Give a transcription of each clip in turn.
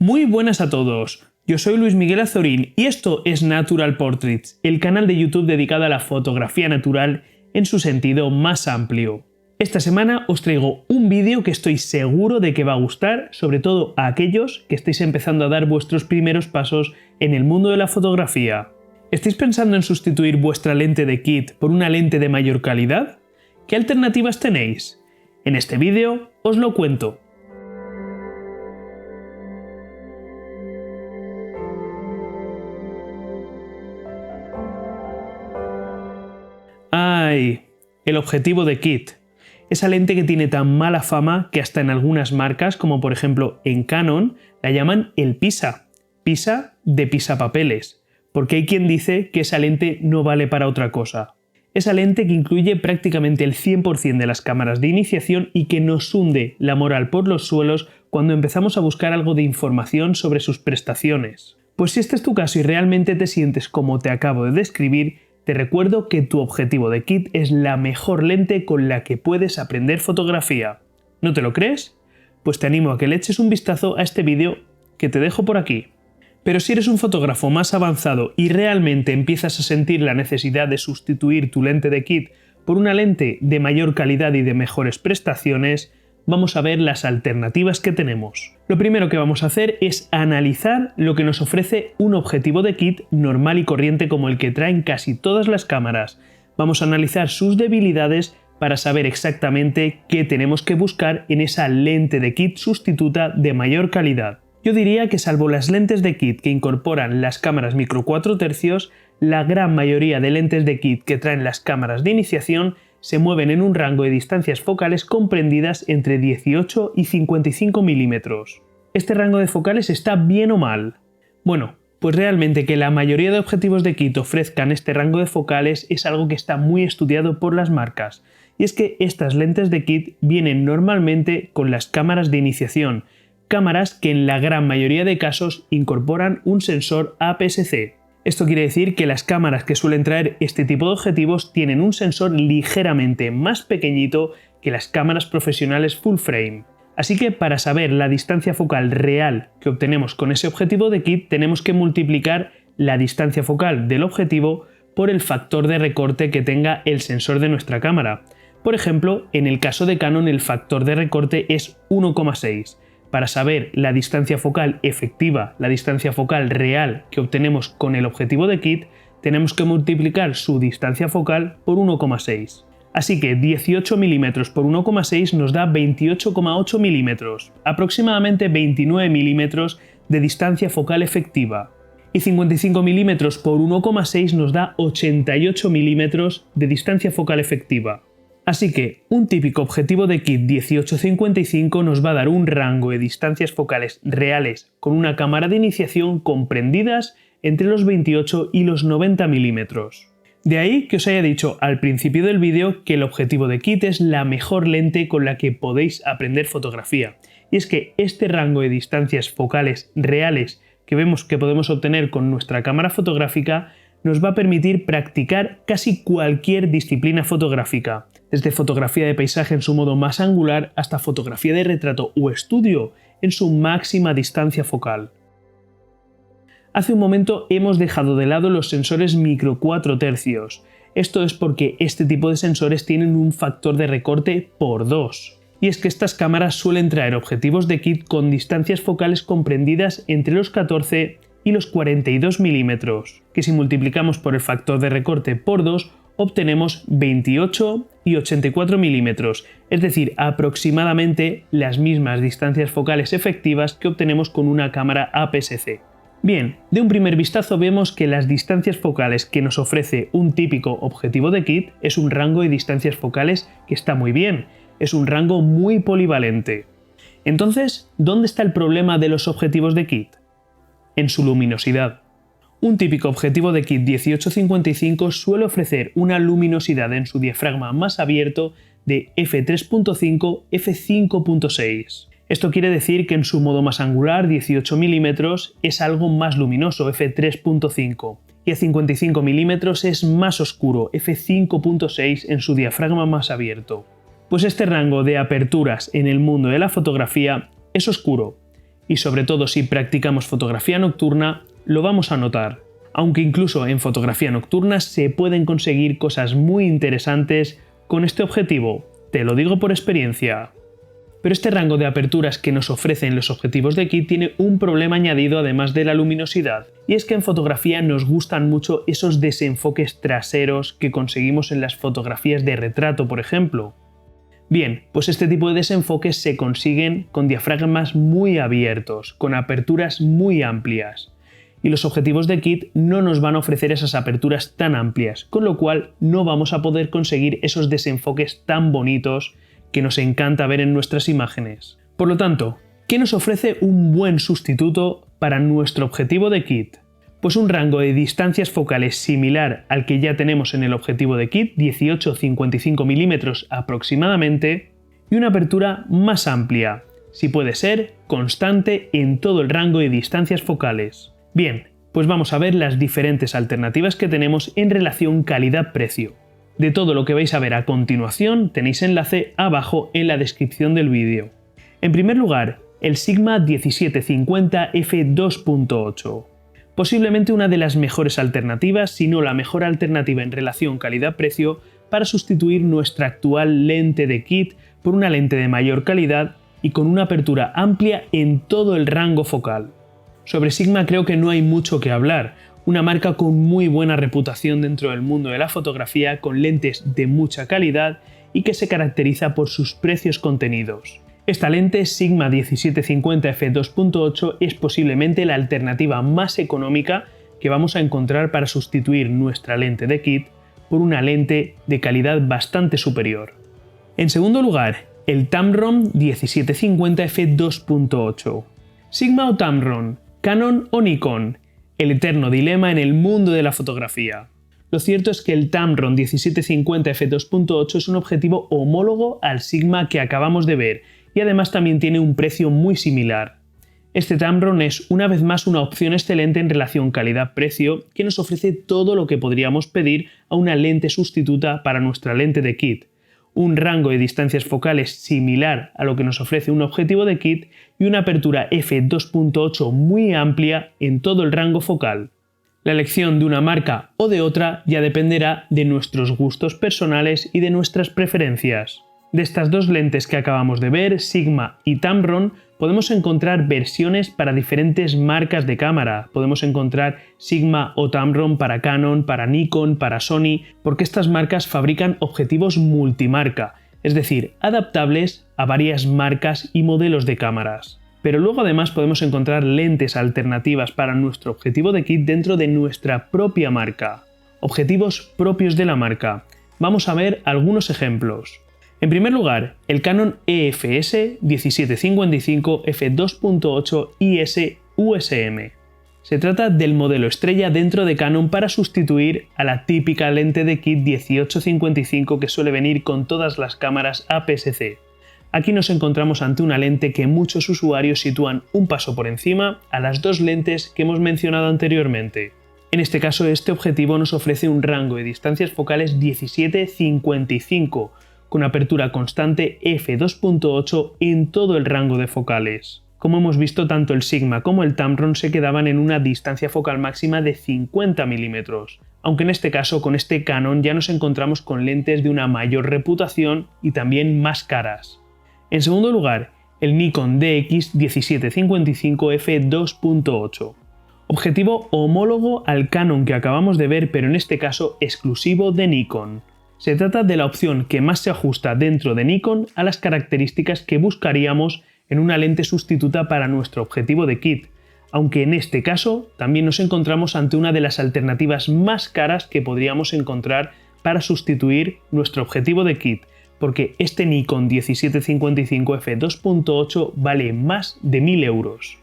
Muy buenas a todos, yo soy Luis Miguel Azorín y esto es Natural Portraits, el canal de YouTube dedicado a la fotografía natural en su sentido más amplio. Esta semana os traigo un vídeo que estoy seguro de que va a gustar, sobre todo a aquellos que estáis empezando a dar vuestros primeros pasos en el mundo de la fotografía. ¿Estáis pensando en sustituir vuestra lente de kit por una lente de mayor calidad? ¿Qué alternativas tenéis? En este vídeo os lo cuento. ¡Ay! El objetivo de kit. Esa lente que tiene tan mala fama que hasta en algunas marcas, como por ejemplo en Canon, la llaman el Pisa. Pisa de pisapapeles, porque hay quien dice que esa lente no vale para otra cosa. Esa lente que incluye prácticamente el 100% de las cámaras de iniciación y que nos hunde la moral por los suelos cuando empezamos a buscar algo de información sobre sus prestaciones. Pues si este es tu caso y realmente te sientes como te acabo de describir, te recuerdo que tu objetivo de kit es la mejor lente con la que puedes aprender fotografía. ¿No te lo crees? Pues te animo a que le eches un vistazo a este vídeo que te dejo por aquí. Pero si eres un fotógrafo más avanzado y realmente empiezas a sentir la necesidad de sustituir tu lente de kit por una lente de mayor calidad y de mejores prestaciones, vamos a ver las alternativas que tenemos. Lo primero que vamos a hacer es analizar lo que nos ofrece un objetivo de kit normal y corriente como el que traen casi todas las cámaras. Vamos a analizar sus debilidades para saber exactamente qué tenemos que buscar en esa lente de kit sustituta de mayor calidad. Yo diría que salvo las lentes de kit que incorporan las cámaras micro 4 tercios, la gran mayoría de lentes de kit que traen las cámaras de iniciación se mueven en un rango de distancias focales comprendidas entre 18 y 55 milímetros. ¿Este rango de focales está bien o mal? Bueno, pues realmente que la mayoría de objetivos de kit ofrezcan este rango de focales es algo que está muy estudiado por las marcas. Y es que estas lentes de kit vienen normalmente con las cámaras de iniciación, cámaras que en la gran mayoría de casos incorporan un sensor APS-C. Esto quiere decir que las cámaras que suelen traer este tipo de objetivos tienen un sensor ligeramente más pequeñito que las cámaras profesionales full frame. Así que para saber la distancia focal real que obtenemos con ese objetivo de kit tenemos que multiplicar la distancia focal del objetivo por el factor de recorte que tenga el sensor de nuestra cámara. Por ejemplo, en el caso de Canon el factor de recorte es 1,6. Para saber la distancia focal efectiva, la distancia focal real que obtenemos con el objetivo de kit, tenemos que multiplicar su distancia focal por 1,6. Así que 18 milímetros por 1,6 nos da 28,8 milímetros, aproximadamente 29 milímetros de distancia focal efectiva. Y 55 milímetros por 1,6 nos da 88 milímetros de distancia focal efectiva. Así que un típico objetivo de kit 18-55 nos va a dar un rango de distancias focales reales con una cámara de iniciación comprendidas entre los 28 y los 90 milímetros. De ahí que os haya dicho al principio del vídeo que el objetivo de kit es la mejor lente con la que podéis aprender fotografía. Y es que este rango de distancias focales reales que vemos que podemos obtener con nuestra cámara fotográfica nos va a permitir practicar casi cualquier disciplina fotográfica, desde fotografía de paisaje en su modo más angular hasta fotografía de retrato o estudio en su máxima distancia focal. Hace un momento hemos dejado de lado los sensores micro 4 tercios. Esto es porque este tipo de sensores tienen un factor de recorte por 2. Y es que estas cámaras suelen traer objetivos de kit con distancias focales comprendidas entre los 14 y los 42 milímetros, que si multiplicamos por el factor de recorte por 2 obtenemos 28 y 84 milímetros, es decir, aproximadamente las mismas distancias focales efectivas que obtenemos con una cámara APS-C. Bien, de un primer vistazo vemos que las distancias focales que nos ofrece un típico objetivo de kit es un rango de distancias focales que está muy bien, es un rango muy polivalente. Entonces, ¿dónde está el problema de los objetivos de kit? En su luminosidad. Un típico objetivo de kit 18-55 suele ofrecer una luminosidad en su diafragma más abierto de f3.5, f5.6. Esto quiere decir que en su modo más angular, 18 milímetros, es algo más luminoso, f3.5, y a 55 milímetros es más oscuro, f5.6 en su diafragma más abierto. Pues este rango de aperturas en el mundo de la fotografía es oscuro. Y sobre todo si practicamos fotografía nocturna, lo vamos a notar. Aunque incluso en fotografía nocturna se pueden conseguir cosas muy interesantes con este objetivo, te lo digo por experiencia. Pero este rango de aperturas que nos ofrecen los objetivos de kit tiene un problema añadido además de la luminosidad, y es que en fotografía nos gustan mucho esos desenfoques traseros que conseguimos en las fotografías de retrato, por ejemplo. Bien, pues este tipo de desenfoques se consiguen con diafragmas muy abiertos, con aperturas muy amplias. Y los objetivos de kit no nos van a ofrecer esas aperturas tan amplias, con lo cual no vamos a poder conseguir esos desenfoques tan bonitos que nos encanta ver en nuestras imágenes. Por lo tanto, ¿qué nos ofrece un buen sustituto para nuestro objetivo de kit? Pues un rango de distancias focales similar al que ya tenemos en el objetivo de kit, 18-55 mm aproximadamente, y una apertura más amplia, si puede ser, constante en todo el rango de distancias focales. Bien, pues vamos a ver las diferentes alternativas que tenemos en relación calidad-precio. De todo lo que vais a ver a continuación tenéis enlace abajo en la descripción del vídeo. En primer lugar, el Sigma 1750 f2.8. Posiblemente una de las mejores alternativas, si no la mejor alternativa en relación calidad-precio, para sustituir nuestra actual lente de kit por una lente de mayor calidad y con una apertura amplia en todo el rango focal. Sobre Sigma creo que no hay mucho que hablar, una marca con muy buena reputación dentro del mundo de la fotografía, con lentes de mucha calidad y que se caracteriza por sus precios contenidos. Esta lente Sigma 1750 f2.8 es posiblemente la alternativa más económica que vamos a encontrar para sustituir nuestra lente de kit por una lente de calidad bastante superior. En segundo lugar, el Tamron 1750 f2.8. Sigma o Tamron, Canon o Nikon, el eterno dilema en el mundo de la fotografía. Lo cierto es que el Tamron 1750 f2.8 es un objetivo homólogo al Sigma que acabamos de ver y además también tiene un precio muy similar. Este Tamron es una vez más una opción excelente en relación calidad-precio que nos ofrece todo lo que podríamos pedir a una lente sustituta para nuestra lente de kit. Un rango de distancias focales similar a lo que nos ofrece un objetivo de kit y una apertura f2.8 muy amplia en todo el rango focal. La elección de una marca o de otra ya dependerá de nuestros gustos personales y de nuestras preferencias. De estas dos lentes que acabamos de ver, Sigma y Tamron, podemos encontrar versiones para diferentes marcas de cámara. Podemos encontrar Sigma o Tamron para Canon, para Nikon, para Sony, porque estas marcas fabrican objetivos multimarca, es decir, adaptables a varias marcas y modelos de cámaras. Pero luego además podemos encontrar lentes alternativas para nuestro objetivo de kit dentro de nuestra propia marca. Objetivos propios de la marca. Vamos a ver algunos ejemplos. En primer lugar, el Canon EFS 1755 f2.8 IS USM. Se trata del modelo estrella dentro de Canon para sustituir a la típica lente de kit 18-55 que suele venir con todas las cámaras APS-C. Aquí nos encontramos ante una lente que muchos usuarios sitúan un paso por encima a las dos lentes que hemos mencionado anteriormente. En este caso, este objetivo nos ofrece un rango de distancias focales 17-55, con apertura constante f2.8 en todo el rango de focales. Como hemos visto, tanto el Sigma como el Tamron se quedaban en una distancia focal máxima de 50 mm, aunque en este caso con este Canon ya nos encontramos con lentes de una mayor reputación y también más caras. En segundo lugar, el Nikon DX1755 f2.8. Objetivo homólogo al Canon que acabamos de ver, pero en este caso exclusivo de Nikon. Se trata de la opción que más se ajusta dentro de Nikon a las características que buscaríamos en una lente sustituta para nuestro objetivo de kit, aunque en este caso también nos encontramos ante una de las alternativas más caras que podríamos encontrar para sustituir nuestro objetivo de kit, porque este Nikon 1755 f2.8 vale más de 1000 euros.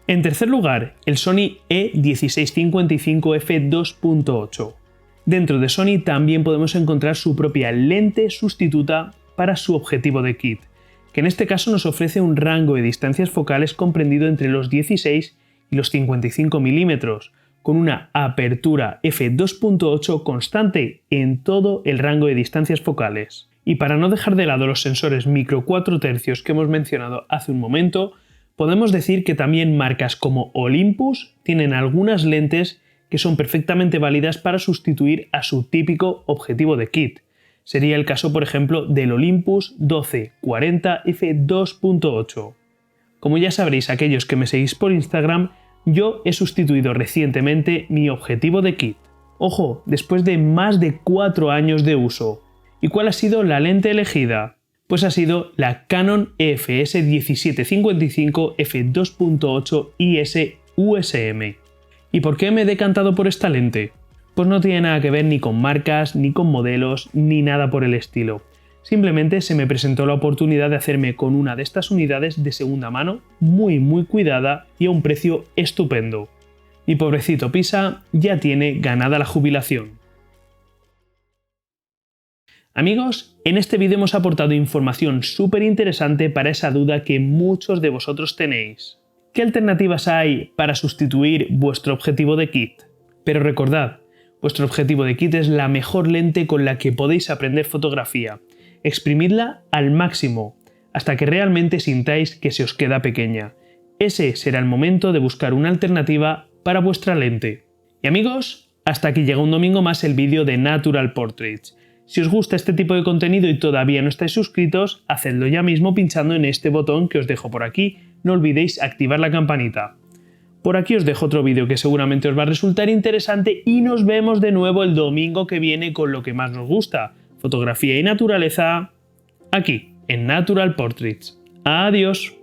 En tercer lugar, el Sony E1655 f2.8. Dentro de Sony también podemos encontrar su propia lente sustituta para su objetivo de kit, que en este caso nos ofrece un rango de distancias focales comprendido entre los 16 y los 55 mm, con una apertura f2.8 constante en todo el rango de distancias focales. Y para no dejar de lado los sensores micro 4 tercios que hemos mencionado hace un momento, Podemos decir que también marcas como Olympus tienen algunas lentes que son perfectamente válidas para sustituir a su típico objetivo de kit. Sería el caso, por ejemplo, del Olympus 1240 f2.8. Como ya sabréis aquellos que me seguís por Instagram, yo he sustituido recientemente mi objetivo de kit. Ojo, después de más de 4 años de uso. ¿Y cuál ha sido la lente elegida? Pues ha sido la Canon EFS 1755 f2.8 IS USM. ¿Y por qué me he decantado por esta lente? Pues no tiene nada que ver ni con marcas, ni con modelos, ni nada por el estilo. Simplemente se me presentó la oportunidad de hacerme con una de estas unidades de segunda mano, muy cuidada y a un precio estupendo. Mi pobrecito Pisa ya tiene ganada la jubilación. Amigos, en este vídeo hemos aportado información súper interesante para esa duda que muchos de vosotros tenéis. ¿Qué alternativas hay para sustituir vuestro objetivo de kit? Pero recordad, vuestro objetivo de kit es la mejor lente con la que podéis aprender fotografía. Exprimidla al máximo, hasta que realmente sintáis que se os queda pequeña. Ese será el momento de buscar una alternativa para vuestra lente. Y amigos, hasta aquí llega un domingo más el vídeo de Natural Portraits. Si os gusta este tipo de contenido y todavía no estáis suscritos, hacedlo ya mismo pinchando en este botón que os dejo por aquí. No olvidéis activar la campanita. Por aquí os dejo otro vídeo que seguramente os va a resultar interesante y nos vemos de nuevo el domingo que viene con lo que más nos gusta, fotografía y naturaleza, aquí, en Natural Portraits. ¡Adiós!